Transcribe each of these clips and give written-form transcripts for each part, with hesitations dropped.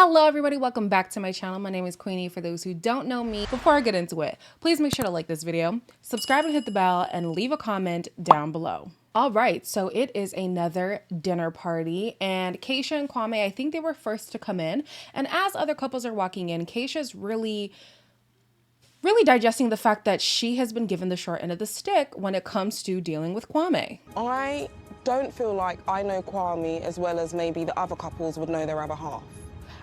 Hello everybody, welcome back to my channel. My name is Queenie for those who don't know me. Before I get into it, please make sure to like this video, subscribe and hit the bell, and leave a comment down below. All right, so it is another dinner party, and Keisha and Kwame, I think they were first to come in. And as other couples are walking in, Keisha's really digesting the fact that she has been given the short end of the stick when it comes to dealing with Kwame. I don't feel like I know Kwame as well as maybe the other couples would know their other half.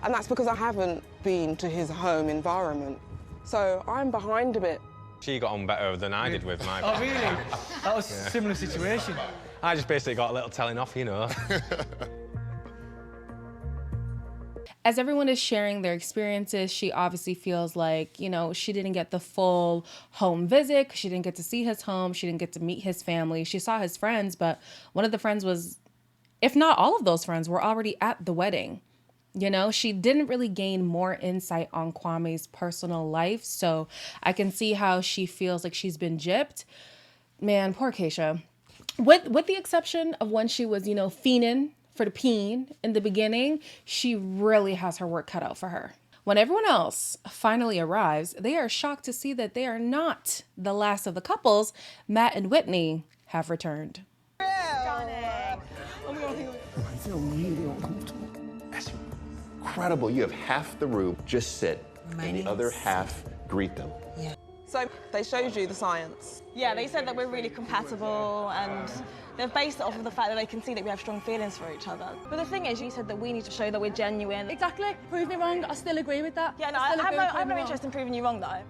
And that's because I haven't been to his home environment. So I'm behind a bit. She got on better than I did with my... Oh, really? That was a similar situation. I just basically got a little telling off, you know. As everyone is sharing their experiences, she obviously feels like, you know, she didn't get the full home visit. She didn't get to see his home. She didn't get to meet his family. She saw his friends, but one of the friends was, if not all of those friends, were already at the wedding. You know, she didn't really gain more insight on Kwame's personal life. So I can see how she feels like she's been gypped. Man, poor Keisha. With the exception of when she was, you know, fiending for the peen in the beginning, she really has her work cut out for her. When everyone else finally arrives, they are shocked to see that they are not the last of the couples. Matt and Whitney have returned. I feel really uncomfortable. That's incredible. You have half the room just sit, and the other half greet them. Yeah. So they showed you the science. Yeah, they said that we're really compatible, and they've based it off of the fact that they can see that we have strong feelings for each other. But the thing is, you said that we need to show that we're genuine. Exactly. Prove me wrong. I still agree with that. Yeah, no, I have no interest in proving you wrong, though.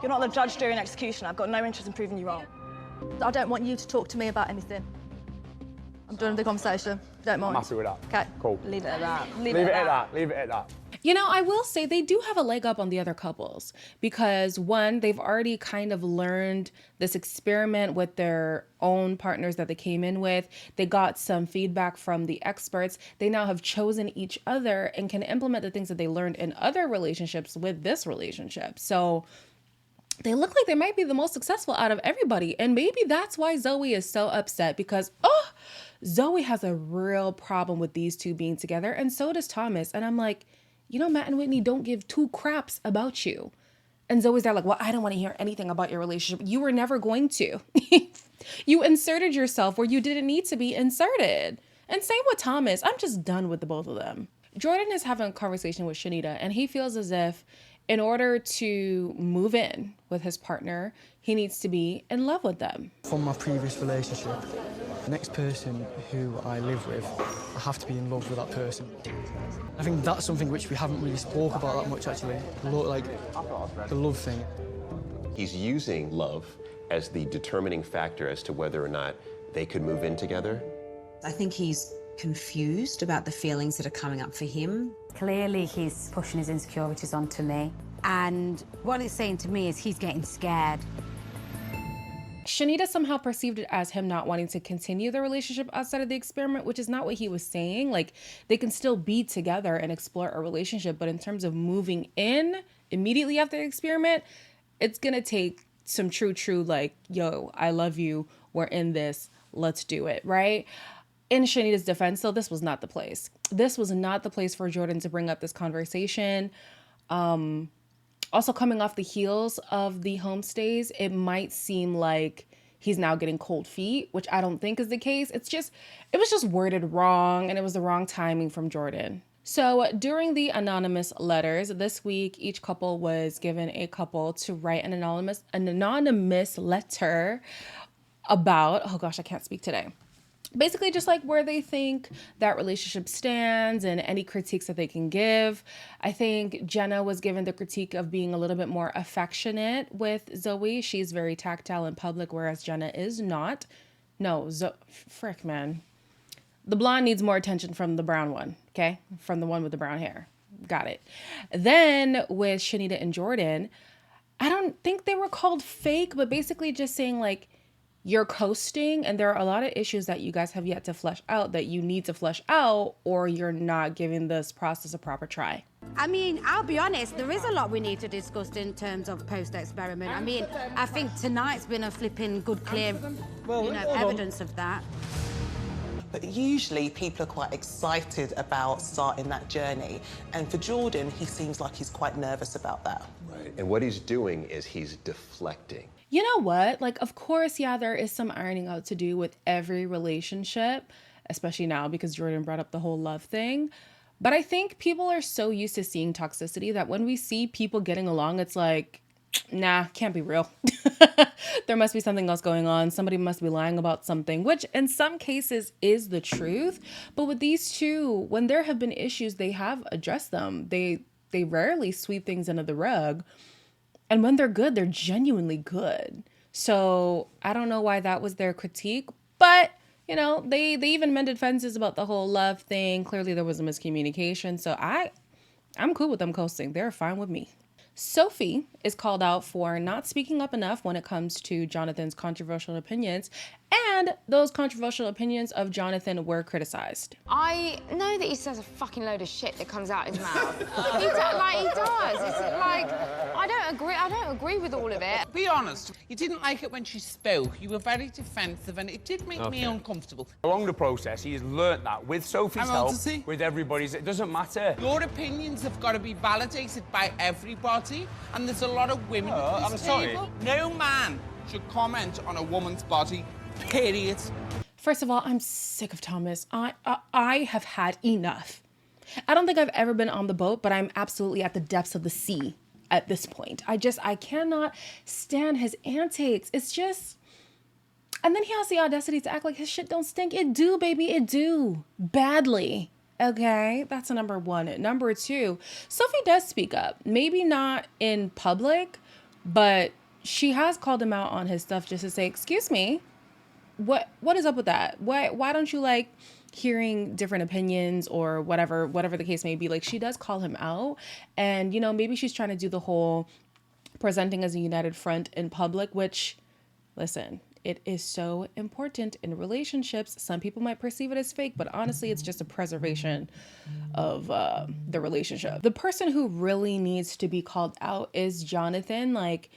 You're not the judge, jury, and executioner. I've got no interest in proving you wrong. I don't want you to talk to me about anything. I'm done with the conversation. Don't mind. I'm happy with that. Okay. Cool. Leave it at that. Leave it at that. Leave it at that. You know, I will say they do have a leg up on the other couples because one, they've already kind of learned this experiment with their own partners that they came in with. They got some feedback from the experts. They now have chosen each other and can implement the things that they learned in other relationships with this relationship. So they look like they might be the most successful out of everybody. And maybe that's why Zoe is so upset because, Zoe has a real problem with these two being together. And so does Thomas. And I'm like, you know, Matt and Whitney don't give two craps about you. And Zoe's there like, well, I don't want to hear anything about your relationship. You were never going to. You inserted yourself where you didn't need to be inserted. And same with Thomas. I'm just done with the both of them. Jordan is having a conversation with Shanita, and he feels as if in order to move in with his partner, he needs to be in love with them. From my previous relationship, the next person who I live with, I have to be in love with that person. I think that's something which we haven't really spoke about that much, actually. Like the love thing. He's using love as the determining factor as to whether or not they could move in together. I think he's confused about the feelings that are coming up for him. Clearly he's pushing his insecurities onto me. And what it's saying to me is he's getting scared. Shanita somehow perceived it as him not wanting to continue the relationship outside of the experiment, which is not what he was saying. Like, they can still be together and explore a relationship, but in terms of moving in immediately after the experiment, it's gonna take some true, like, yo, I love you, we're in this, let's do it, right? In Shanita's defense, though, this was not the place. This was not the place for Jordan to bring up this conversation. Also, coming off the heels of the homestays, it might seem like he's now getting cold feet, which I don't think is the case. It was just worded wrong, and it was the wrong timing from Jordan. So during the anonymous letters this week, each couple was given a couple to write an anonymous letter about, oh gosh, I can't speak today. Basically just like where they think that relationship stands and any critiques that they can give. I think Jenna was given the critique of being a little bit more affectionate with Zoe. She's very tactile in public, whereas Jenna is not. No, frick, man. The blonde needs more attention from the brown one, okay? From the one with the brown hair. Got it. Then with Shanita and Jordan, I don't think they were called fake, but basically just saying like, you're coasting and there are a lot of issues that you guys have yet to flesh out that you need to flesh out, or you're not giving this process a proper try. I mean, I'll be honest, there is a lot we need to discuss in terms of post-experiment. I mean, I think tonight's been a flipping good, clear, evidence of that. But usually people are quite excited about starting that journey. And for Jordan, he seems like he's quite nervous about that. Right. And what he's doing is he's deflecting. You know what? Like, of course, yeah, there is some ironing out to do with every relationship, especially now because Jordan brought up the whole love thing. But I think people are so used to seeing toxicity that when we see people getting along, it's like, nah, can't be real. There must be something else going on. Somebody must be lying about something, which in some cases is the truth. But with these two, when there have been issues, they have addressed them. They rarely sweep things under the rug. And when they're good, they're genuinely good. So I don't know why that was their critique, but you know, they even mended fences about the whole love thing. Clearly there was a miscommunication. So I'm cool with them coasting. They're fine with me. Sophie is called out for not speaking up enough when it comes to Jonathan's controversial opinions, and those controversial opinions of Jonathan were criticized. I know that he says a fucking load of shit that comes out his mouth. He does. It's like, I don't agree with all of it. Be honest, you didn't like it when she spoke. You were very defensive, and it did make me uncomfortable. Along the process, he has learnt that with Sophie's help, with everybody's, it doesn't matter. Your opinions have got to be validated by everybody, and there's a lot of women at this table. No man should comment on a woman's body, period. First of all, I'm sick of Thomas. I have had enough. I don't think I've ever been on the boat, but I'm absolutely at the depths of the sea at this point. I cannot stand his antics. It's just, and then he has the audacity to act like his shit don't stink. It do, baby, it do. Badly. Okay, that's number one. Number two, Sophie does speak up. Maybe not in public, but she has called him out on his stuff just to say, excuse me, what is up with that? Why don't you like hearing different opinions or whatever the case may be? Like, she does call him out, and you know, maybe she's trying to do the whole presenting as a united front in public, which, listen, it is so important in relationships. Some people might perceive it as fake, but honestly, it's just a preservation of the relationship. The person who really needs to be called out is Jonathan. Like,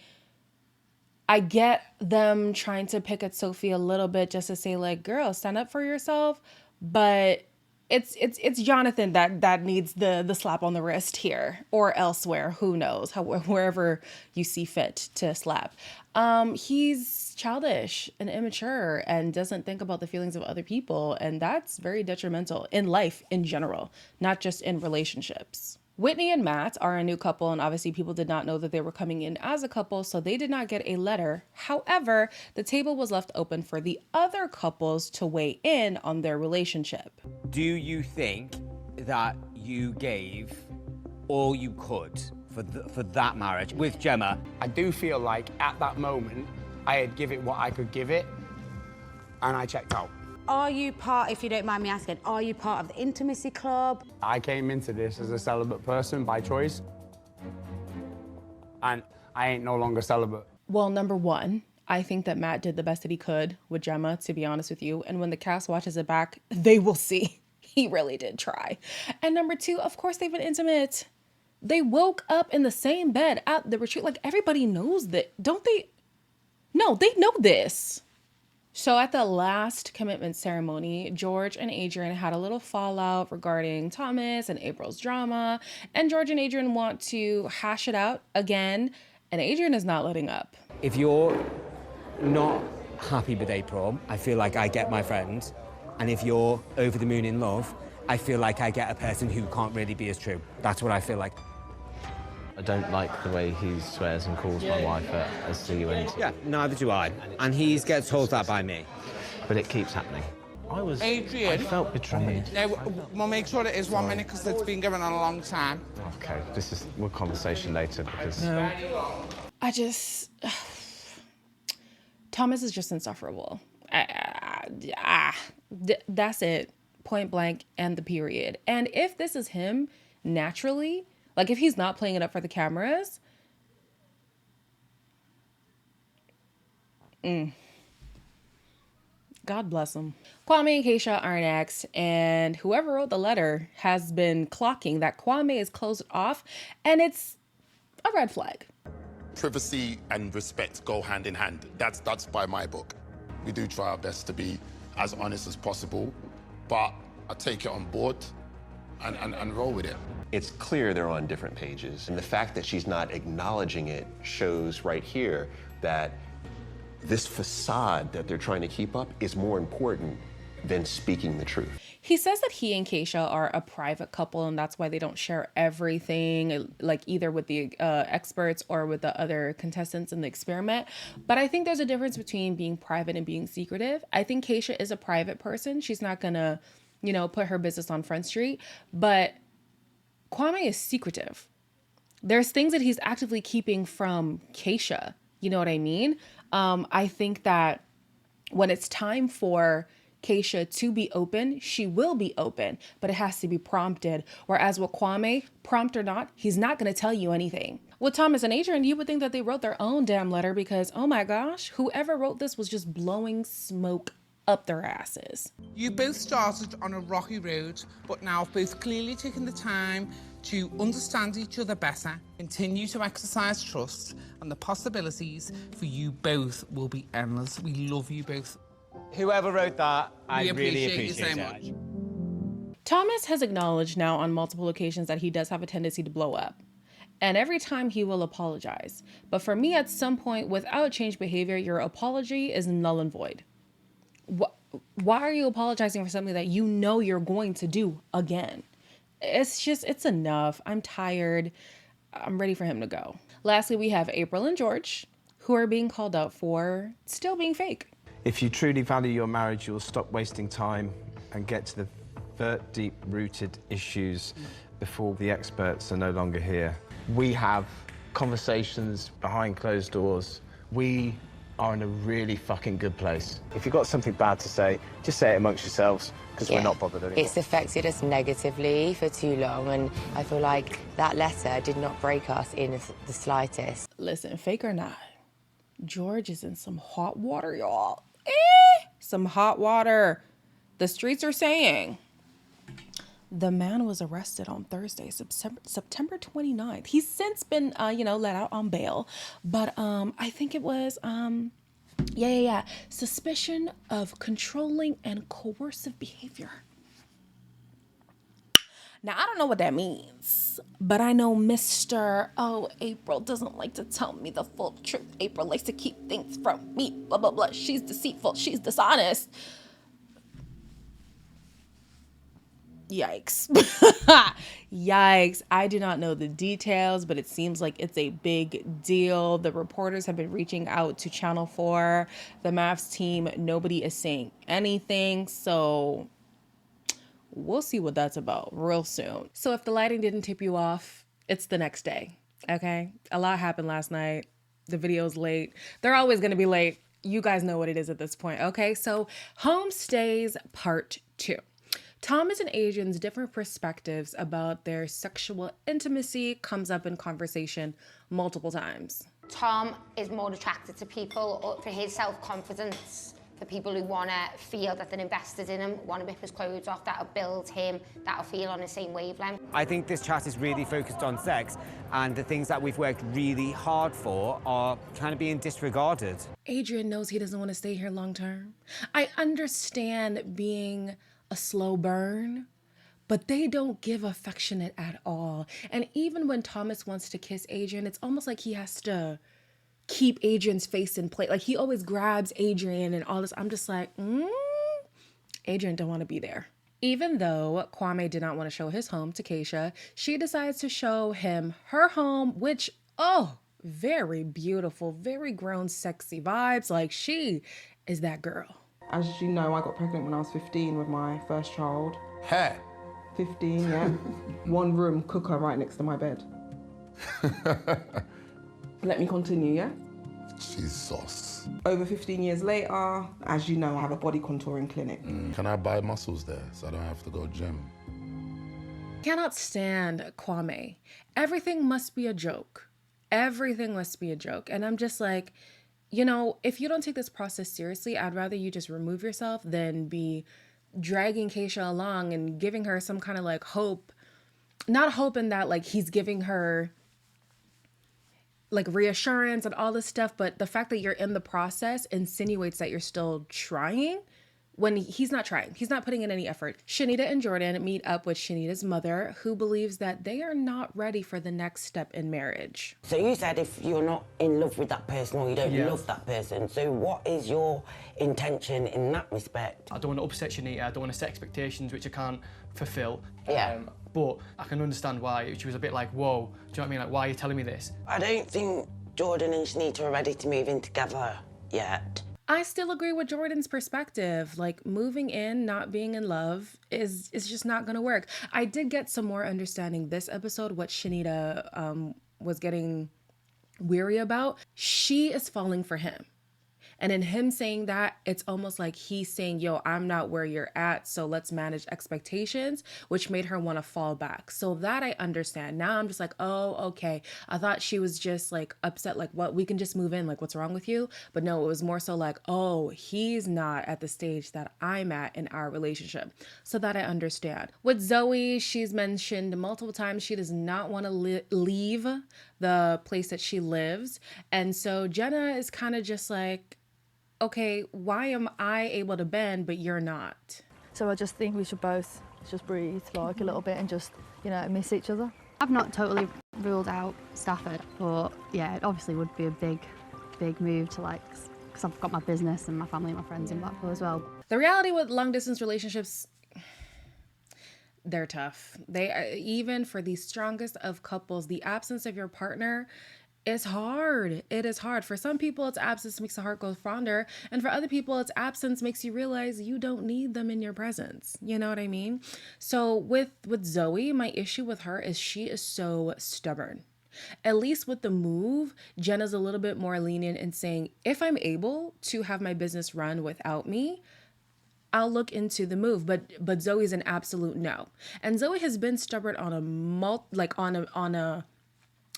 I get them trying to pick at Sophie a little bit just to say, like, girl, stand up for yourself. But it's Jonathan that needs the slap on the wrist here or elsewhere. Who knows? Wherever you see fit to slap. He's childish and immature and doesn't think about the feelings of other people. And that's very detrimental in life in general, not just in relationships. Whitney and Matt are a new couple, and obviously people did not know that they were coming in as a couple, so they did not get a letter. However, the table was left open for the other couples to weigh in on their relationship. Do you think that you gave all you could for that marriage with Gemma? I do feel like at that moment, I had give it what I could give it, and I checked out. Are you part, if you don't mind me asking, are you part of the intimacy club? I came into this as a celibate person by choice, and I ain't no longer celibate. Well, number one, I think that Matt did the best that he could with Gemma, to be honest with you. And when the cast watches it back, they will see he really did try. And number two, of course, they've been intimate. They woke up in the same bed at the retreat. Like, everybody knows that, don't they? No, they know this. So at the last commitment ceremony, George and Adrian had a little fallout regarding Thomas and April's drama. And George and Adrian want to hash it out again. And Adrian is not letting up. If you're not happy with April, I feel like I get my friend. And if you're over the moon in love, I feel like I get a person who can't really be as true. That's what I feel like. I don't like the way he swears and calls my wife a C-U-N-T. Yeah, neither do I. And he gets told that by me. But it keeps happening. Adrian. I felt betrayed. Now, we'll make sure it is 1 minute because it's been going on a long time. Okay, we'll conversation later because... No. Thomas is just insufferable. That's it. Point blank and the period. And if this is him naturally, like if he's not playing it up for the cameras, God bless him. Kwame and Keisha are next, and whoever wrote the letter has been clocking that Kwame is closed off, and it's a red flag. Privacy and respect go hand in hand. That's by my book. We do try our best to be as honest as possible, but I take it on board and roll with it. It's clear they're on different pages, and the fact that she's not acknowledging it shows right here that this facade that they're trying to keep up is more important than speaking the truth. He says that he and Keisha are a private couple, and that's why they don't share everything, like either with the experts or with the other contestants in the experiment. But I think there's a difference between being private and being secretive. I think Keisha is a private person. She's not gonna, you know, put her business on Front Street. But Kwame is secretive. There's things that he's actively keeping from Keisha. You know what I mean? I think that when it's time for Keisha to be open, she will be open, but it has to be prompted. Whereas with Kwame, prompt or not, he's not going to tell you anything. With Thomas and Adrian, you would think that they wrote their own damn letter because, oh my gosh, whoever wrote this was just blowing smoke up their asses. You both started on a rocky road, but now have both clearly taken the time to understand each other better, continue to exercise trust, and the possibilities for you both will be endless. We love you both. Whoever wrote that, I really appreciate you appreciate so it. much. Thomas has acknowledged now on multiple occasions that he does have a tendency to blow up. And every time he will apologize. But for me, at some point, without change behavior, your apology is null and void. Why are you apologizing for something that you know you're going to do again? It's enough. I'm tired. I'm ready for him to go. Lastly, we have April and George, who are being called out for still being fake. If you truly value your marriage, you'll stop wasting time and get to the deep-rooted issues before the experts are no longer here. We have conversations behind closed doors. We are in a really fucking good place. If you've got something bad to say, just say it amongst yourselves, because we're not bothered anymore. It's affected us negatively for too long, and I feel like that letter did not break us in the slightest. Listen, fake or not, George is in some hot water, y'all. Some hot water. The streets are saying the man was arrested on Thursday, September 29th. He's since been, let out on bail. But I think it was, suspicion of controlling and coercive behavior. Now, I don't know what that means, but I know April doesn't like to tell me the full truth. April likes to keep things from me, blah, blah, blah. She's deceitful. She's dishonest. Yikes. Yikes. I do not know the details, but it seems like it's a big deal. The reporters have been reaching out to Channel 4, the maths team. Nobody is saying anything, so we'll see what that's about real soon. So if the lighting didn't tip you off, it's the next day, okay? A lot happened last night. The video's late. They're always going to be late. You guys know what it is at this point, okay? So Homestays Part 2. Thomas and Adrian's different perspectives about their sexual intimacy comes up in conversation multiple times. Tom is more attracted to people for his self-confidence, for people who want to feel that they're invested in him, want to rip his clothes off, that'll build him, that'll feel on the same wavelength. I think this chat is really focused on sex, and the things that we've worked really hard for are kind of being disregarded. Adrian knows he doesn't want to stay here long term. I understand being a slow burn, but they don't give affectionate at all. And even when Thomas wants to kiss Adrian, it's almost like he has to keep Adrian's face in place. Like he always grabs Adrian and all this. I'm just like, Adrian don't want to be there. Even though Kwame did not want to show his home to Keisha, she decides to show him her home, which, very beautiful, very grown, sexy vibes. Like she is that girl. As you know, I got pregnant when I was 15 with my first child. Hey. 15, yeah. One room, cooker right next to my bed. Let me continue, yeah? Jesus. Over 15 years later, as you know, I have a body contouring clinic. Can I buy muscles there so I don't have to go gym? Cannot stand Kwame. Everything must be a joke. Everything must be a joke. And I'm just like, if you don't take this process seriously, I'd rather you just remove yourself than be dragging Keisha along and giving her some kind of like hope. Not hope in that like he's giving her like reassurance and all this stuff, but the fact that you're in the process insinuates that you're still trying, when he's not trying. He's not putting in any effort. Shanita and Jordan meet up with Shanita's mother, who believes that they are not ready for the next step in marriage. So you said if you're not in love with that person or you don't love that person, so what is your intention in that respect? I don't want to upset Shanita, I don't want to set expectations which I can't fulfil. Yeah. But I can understand why she was a bit like, whoa, do you know what I mean? Like, why are you telling me this? I don't think Jordan and Shanita are ready to move in together yet. I still agree with Jordan's perspective. Like, moving in, not being in love is just not gonna work. I did get some more understanding this episode, what Shanita was getting weary about. She is falling for him. And in him saying that, it's almost like he's saying, yo, I'm not where you're at, so let's manage expectations, which made her want to fall back. So that I understand. Now I'm just like, oh, okay. I thought she was just like upset, like, what, we can just move in, like, what's wrong with you? But no, it was more so like, oh, he's not at the stage that I'm at in our relationship. So that I understand. With Zoe, she's mentioned multiple times she does not want to leave the place that she lives. And so Jenna is kind of just like, okay, why am I able to bend, but you're not? So I just think we should both just breathe like a little bit and just, you know, miss each other. I've not totally ruled out Stafford, but yeah, it obviously would be a big move to, like, because I've got my business and my family and my friends in Blackpool as well. The reality with long distance relationships, they're tough. They are, even for the strongest of couples, the absence of your partner is hard. It is hard. For some people, it's absence makes the heart go fonder. And for other people, it's absence makes you realize you don't need them in your presence. You know what I mean? So with Zoe, my issue with her is she is so stubborn. At least with the move, Jenna's a little bit more lenient in saying, if I'm able to have my business run without me, I'll look into the move, but Zoe's an absolute no. And Zoe has been stubborn on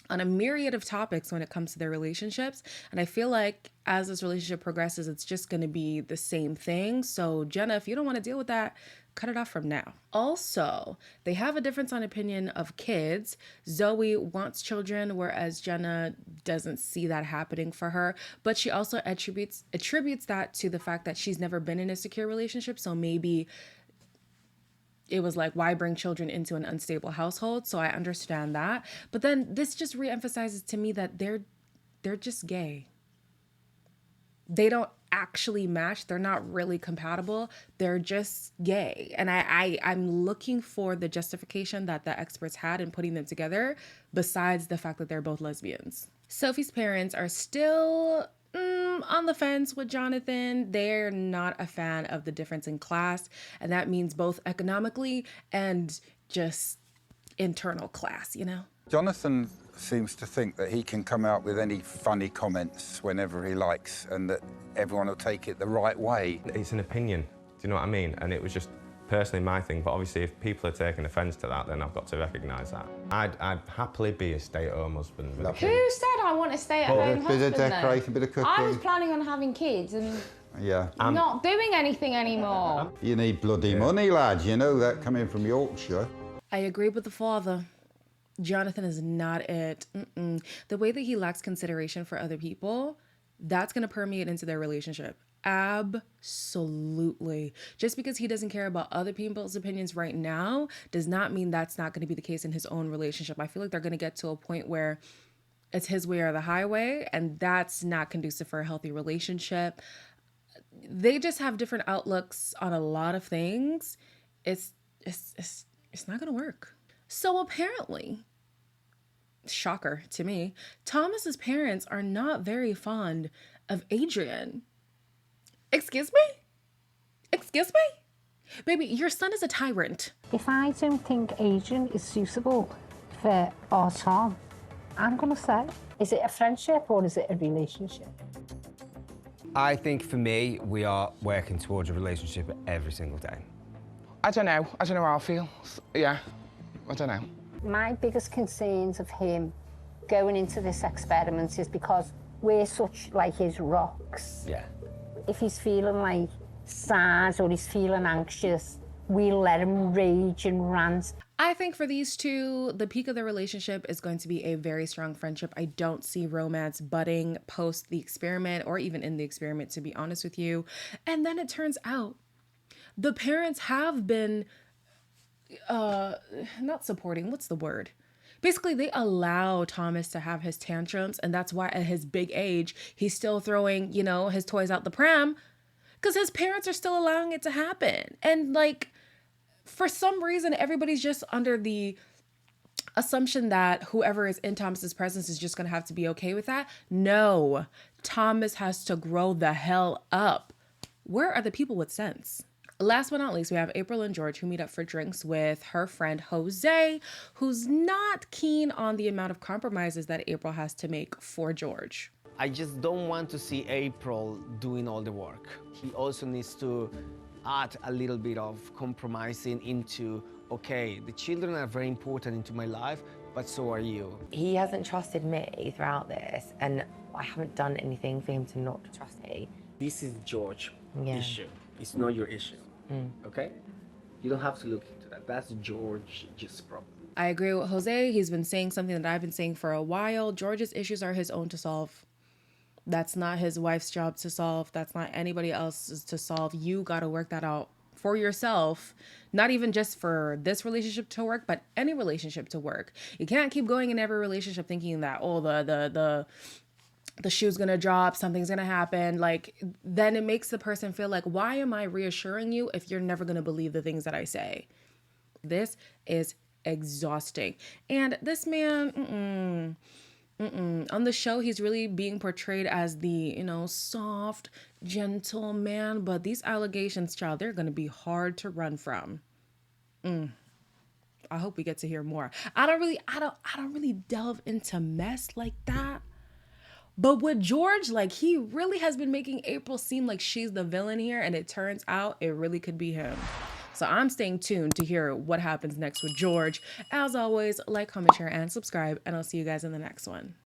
a myriad of topics when it comes to their relationships. And I feel like as this relationship progresses, it's just going to be the same thing. So Jenna, if you don't want to deal with that, cut it off from now. Also, they have a difference on opinion of kids. Zoe wants children, whereas Jenna doesn't see that happening for her. But she also attributes that to the fact that she's never been in a secure relationship. So maybe it was like, why bring children into an unstable household? So I understand that. But then this just reemphasizes to me that they're just gay. They don't actually match. They're not really compatible. They're just gay. And I'm looking for the justification that the experts had in putting them together, besides the fact that they're both lesbians. Sophie's parents are still on the fence with Jonathan. They're not a fan of the difference in class, and that means both economically and just internal class, you know? Jonathan seems to think that he can come out with any funny comments whenever he likes and that everyone will take it the right way. It's an opinion, do you know what I mean? And it was just personally my thing, but obviously if people are taking offence to that, then I've got to recognise that. I'd happily be a stay-at-home husband. Who said I want a stay-at-home husband? Bit of decorating, bit of cooking. I was planning on having kids and not doing anything anymore. You need bloody money, lad. You know that coming from Yorkshire. I agree with the father. Jonathan is not it. The way that he lacks consideration for other people, that's going to permeate into their relationship. Absolutely. Just because he doesn't care about other people's opinions right now does not mean that's not going to be the case in his own relationship. I feel like they're going to get to a point where it's his way or the highway, and that's not conducive for a healthy relationship. They just have different outlooks on a lot of things. It's not going to work. So apparently, shocker to me, Thomas's parents are not very fond of Adrian. Excuse me? Excuse me? Baby, your son is a tyrant. If I don't think Adrian is suitable for our Tom, I'm going to say, is it a friendship or is it a relationship? I think for me, we are working towards a relationship every single day. I don't know how I feel. Yeah, I don't know. My biggest concerns of him going into this experiment is because we're such like his rocks. Yeah. If he's feeling like sad or he's feeling anxious, we'll let him rage and rant. I think for these two, the peak of the relationship is going to be a very strong friendship. I don't see romance budding post the experiment or even in the experiment, to be honest with you. And then it turns out the parents have been not supporting, what's the word? Basically, they allow Thomas to have his tantrums, and that's why at his big age, he's still throwing, you know, his toys out the pram, because his parents are still allowing it to happen. And like, for some reason, everybody's just under the assumption that whoever is in Thomas's presence is just going to have to be okay with that. No, Thomas has to grow the hell up. Where are the people with sense? Last but not least, we have April and George, who meet up for drinks with her friend Jose, who's not keen on the amount of compromises that April has to make for George. I just don't want to see April doing all the work. He also needs to add a little bit of compromising into, okay, the children are very important into my life, but so are you. He hasn't trusted me throughout this, and I haven't done anything for him to not trust me. This is George's Yeah. issue. It's not your issue, Mm. okay? You don't have to look into that. That's George's problem. I agree with Jose. He's been saying something that I've been saying for a while. George's issues are his own to solve. That's not his wife's job to solve. That's not anybody else's to solve. You got to work that out for yourself, not even just for this relationship to work, but any relationship to work. You can't keep going in every relationship thinking that, oh, the shoe's gonna drop, something's gonna happen. Like, then it makes the person feel like, why am I reassuring you if you're never gonna believe the things that I say? This is exhausting. And this man, on the show, he's really being portrayed as the, you know, soft, gentle man. But these allegations, child, they're gonna be hard to run from. I hope we get to hear more. I don't really delve into mess like that. But with George, like, he really has been making April seem like she's the villain here, and it turns out it really could be him. So I'm staying tuned to hear what happens next with George. As always, like, comment, share, and subscribe, and I'll see you guys in the next one.